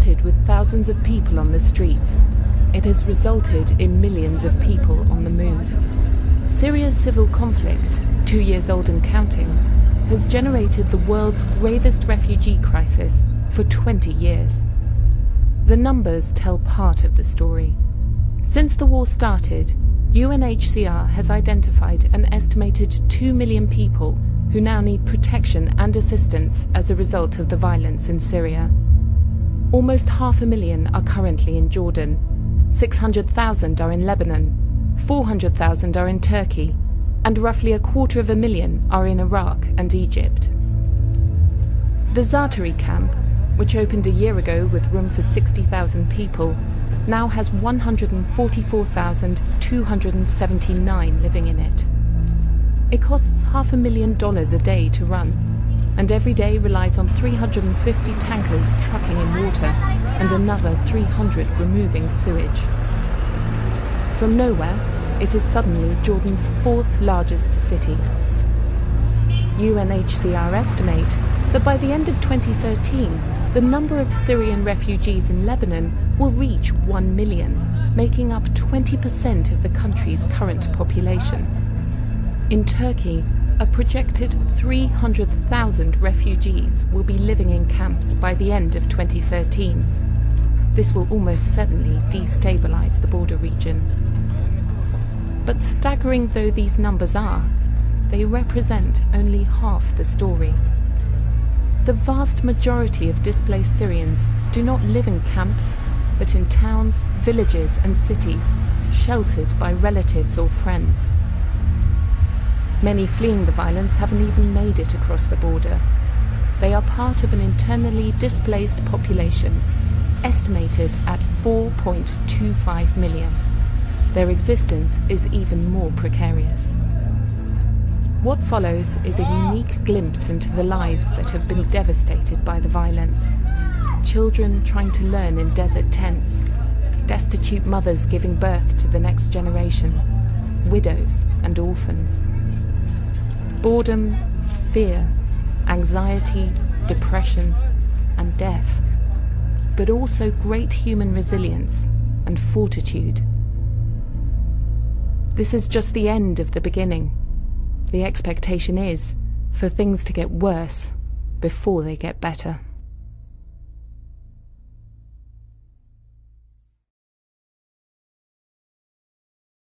started with thousands of people on the streets. It has resulted in millions of people on the move. Syria's civil conflict, 2 years old and counting, has generated the world's gravest refugee crisis for 20 years. The numbers tell part of the story. Since the war started, UNHCR has identified an estimated 2 million people who now need protection and assistance as a result of the violence in Syria. Almost 500,000 are currently in Jordan, 600,000 are in Lebanon, 400,000 are in Turkey, and roughly 250,000 are in Iraq and Egypt. The Zaatari camp, which opened a year ago with room for 60,000 people, now has 144,279 living in it. It costs $500,000 a day to run, and every day relies on 350 tankers trucking in water and another 300 removing sewage. From nowhere, it is suddenly Jordan's 4th largest city. UNHCR estimate that by the end of 2013, the number of Syrian refugees in Lebanon will reach 1 million, making up 20% of the country's current population. In Turkey, a projected 300,000 refugees will be living in camps by the end of 2013. This will almost certainly destabilize the border region. But staggering though these numbers are, they represent only half the story. The vast majority of displaced Syrians do not live in camps, but in towns, villages and cities, sheltered by relatives or friends. Many fleeing the violence haven't even made it across the border. They are part of an internally displaced population, estimated at 4.25 million. Their existence is even more precarious. What follows is a unique glimpse into the lives that have been devastated by the violence. Children trying to learn in desert tents, destitute mothers giving birth to the next generation, widows and orphans. Boredom, fear, anxiety, depression, and death, but also great human resilience and fortitude. This is just the end of the beginning. The expectation is for things to get worse before they get better.